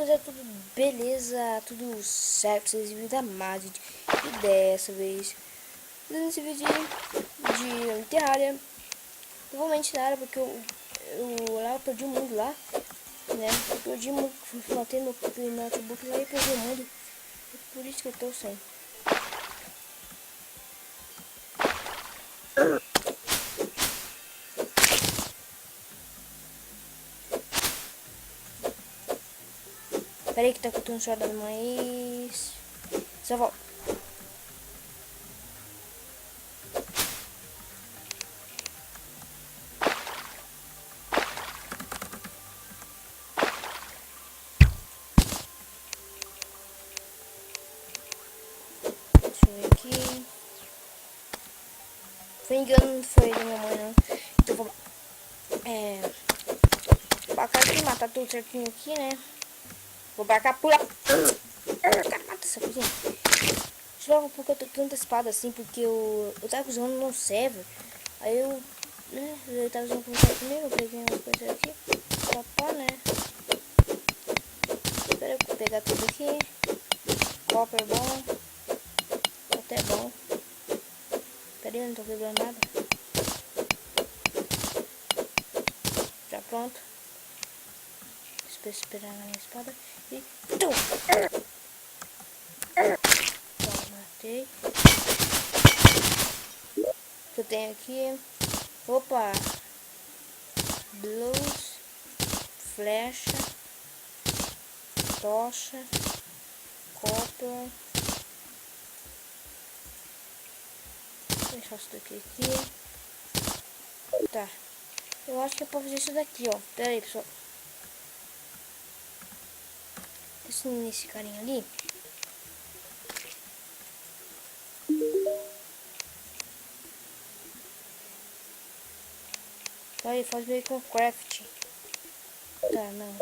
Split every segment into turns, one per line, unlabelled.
galera, tudo beleza? Tudo certo? Vocês viram da Magic. E dessa vez, nesse vídeo de Terraria, provavelmente na área, porque eu perdi o mundo lá, né? Eu perdi o mundo, matei meu notebook lá e perdi o mundo. Por isso que eu tô sem. Pera aí que tá cutando o choro da mãe. Só volta. Deixa eu ver aqui. Foi engano, não foi da minha mãe não. Então vamos lá. Pra cá aqui, matar tudo certinho aqui, né? Vou pra cá, pula. Cara, mata essa coisinha. Logo porque eu tô com tanta espada assim, porque eu tava usando no server. Aí eu tava usando como primeiro, eu peguei umas coisas aqui. Papá, né? Espera eu pegar tudo aqui. Copper é bom. Até bom. Pera aí, eu não tô quebrando nada. Já pronto. Esperar na minha espada. E matei. O que eu tenho aqui? Opa! Blues, flecha, tocha, copper. Vou deixar isso daqui aqui. Tá. Eu acho que é pra fazer isso daqui, ó. Pera aí, pessoal. Deixa nesse carinha ali. Aí faz meio com craft. Tá, não.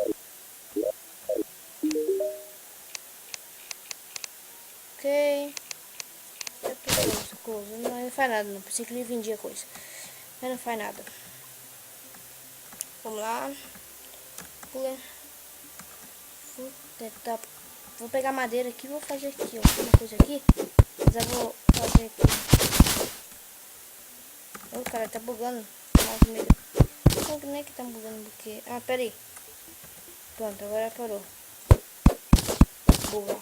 Ok. Coisa. Não faz nada, não. Pensei que ele vendia coisa. Mas não faz nada. Vamos lá. Pula. Vou tentar. Vou pegar madeira aqui e vou fazer aqui, ó. Uma coisa aqui. Mas eu vou fazer aqui. Oh, cara, tá bugando. Como é que tá bugando? Porque... Ah, pera aí. Pronto, agora parou. Buga.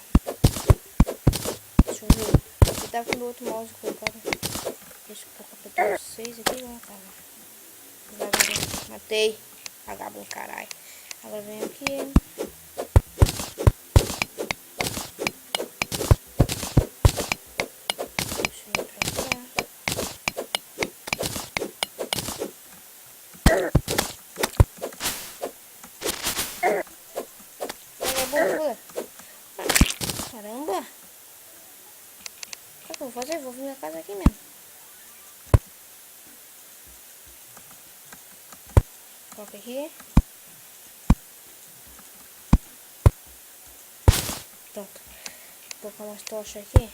Deixa eu ver. Eu tava com o outro mouse colocado. Deixa eu completar vocês aqui. Vamos lá. Matei. Vagabundo, caralho. Agora vem aqui. Deixa eu ir pra cá. Vagabundo, pula. Caramba. O que eu vou fazer? Vou vir minha casa aqui mesmo. Coloca aqui. Pronto. Vou colocar umas tochas aqui.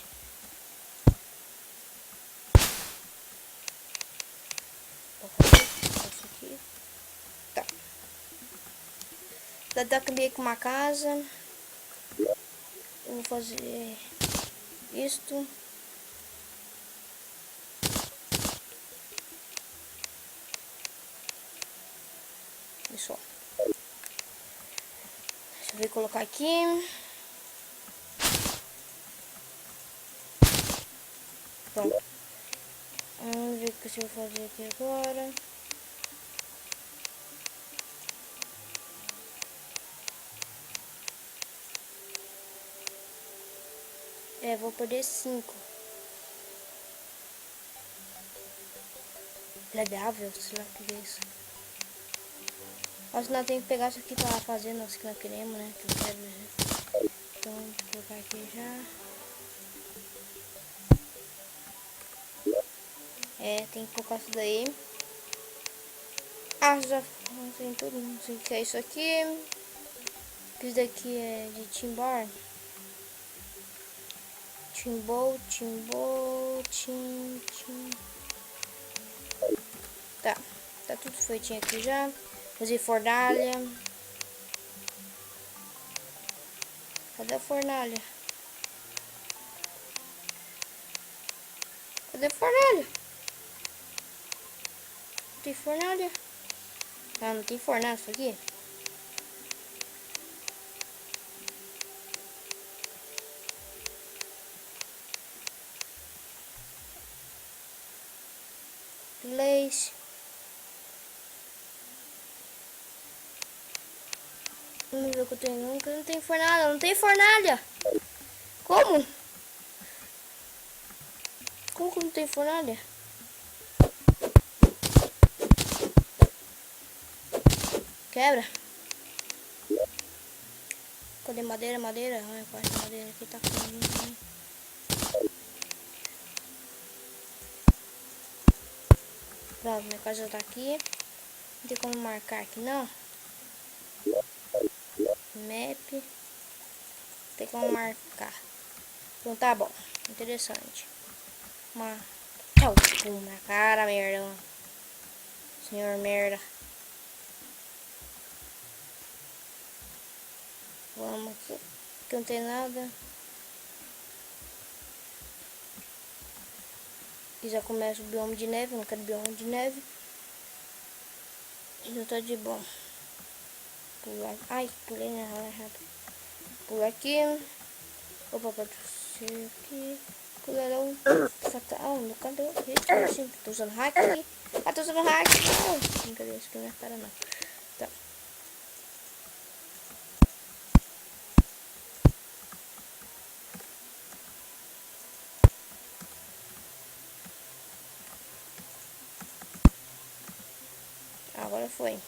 Vou colocar isso aqui. Tá. Já acabei com uma casa. Eu vou fazer isto. Isso, ó. Deixa eu ver colocar aqui. Pronto. Vamos ver o que eu vou fazer aqui agora. Vou perder 5. Legável, sei lá o que é isso. Mas nós temos que pegar isso aqui pra fazer nós que nós queremos, né? Que eu quero ver. Então, vou colocar aqui já. Tem que colocar isso daí. Ah, já tem tudo. Não sei o que é isso aqui. Isso daqui é de timbar. Timbou. Tá tudo feitinho aqui já. Fazer fornalha. Cadê a fornalha? Cadê a fornalha? Não tem fornalha? Ah, não tem fornalha isso aqui? Leis. Vamos ver o que eu tenho. Não tem fornalha, não tem fornalha. Como? Como que não tem fornalha? Quebra. Cadê madeira? Madeira? Ai, a parte da madeira aqui tá com. Pronto, minha casa tá aqui. Não tem como marcar aqui não. Map. Tem como marcar. Então tá bom. Interessante. Uma. Pum na cara, merda. Mano. Senhor merda. Vamos aqui. Aqui não tem nada. Aqui já começa o bioma de neve. Eu não quero bioma de neve. Já tá de bom. Pular. Ai, pulei na rápido. Pula aqui. Opa, pode ser aqui. Pula lá. Fatal. No canto. Assim. Tô usando hack aqui. Ah, tô usando hack. Não. Brincadeira, isso aqui não é cara não. Tá. Agora foi.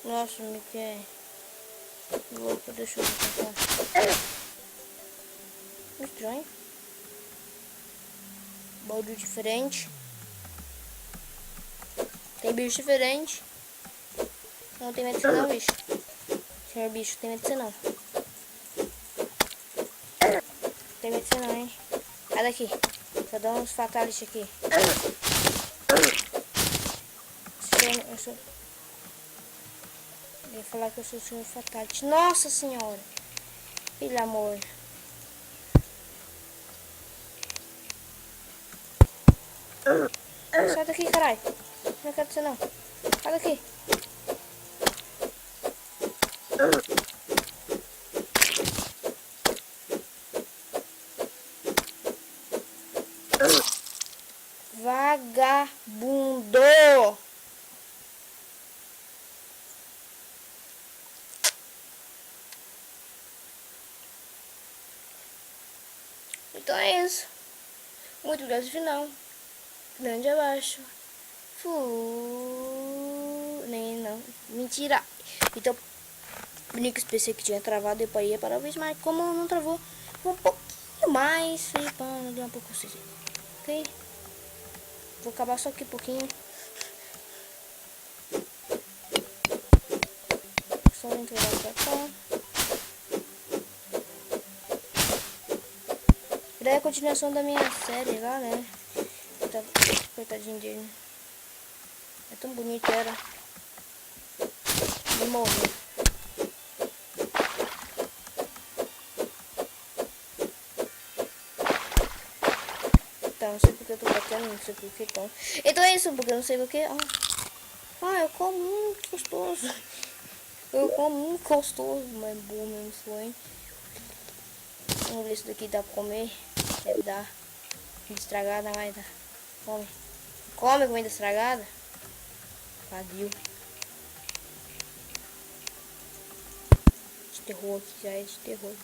Nossa, me quer. Louco, deixa eu ver. Estranho. Balde diferente. Tem bicho diferente. Não tem medo de você não, bicho. Senhor bicho, tem medo de você não. Tem medo de você não, hein. Sai daqui. Vou dar uns fatalities aqui. Eu ia falar que eu sou o senhor fatality. Nossa senhora. Pelo amor. Sai daqui, caralho. Não quero você não. Sai daqui. Vagabundo. Então é isso. Muito grande final. Grande abaixo. Nem não. Mentira. Então, o único PC que tinha travado depois ia para a vez, mas como não travou, um pouquinho mais. E pá, não deu um pouco assim. Ok? Vou acabar só aqui um pouquinho. Só dentro da cá. Daí a continuação da minha série lá, né? Coitadinho dele. É tão bonito, era. Ele morreu. Tá, não sei porque eu tô batendo, não sei porque então. Então é isso, porque eu não sei porque. Eu como muito gostoso. Eu como muito gostoso, mas bom mesmo foi. Vamos ver se daqui dá pra comer. Deve dar. Comida estragada, vai dar. Come. Come comida estragada. Vadio. De terror aqui, já é de terror.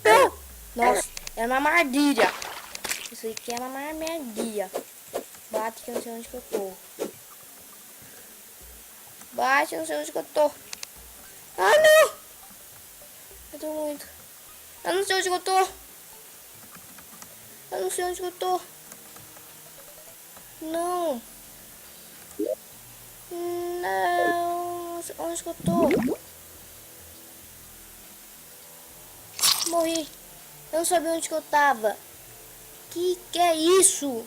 Não! Nossa, é uma armadilha. Isso aqui é uma armadilha. Bate que eu não sei onde que eu tô. Bate, eu não sei onde que eu tô. Ah, não! Eu tô muito. Eu não sei onde que eu tô. Eu não sei onde que eu tô. Não. Não. Onde que eu tô? Morri. Eu não sabia onde que eu tava. Que é isso?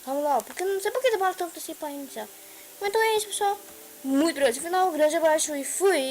Vamos lá, porque não sei porque demora tanto assim pra iniciar. Então é isso, pessoal. Muito obrigado. Final, grande abraço e fui.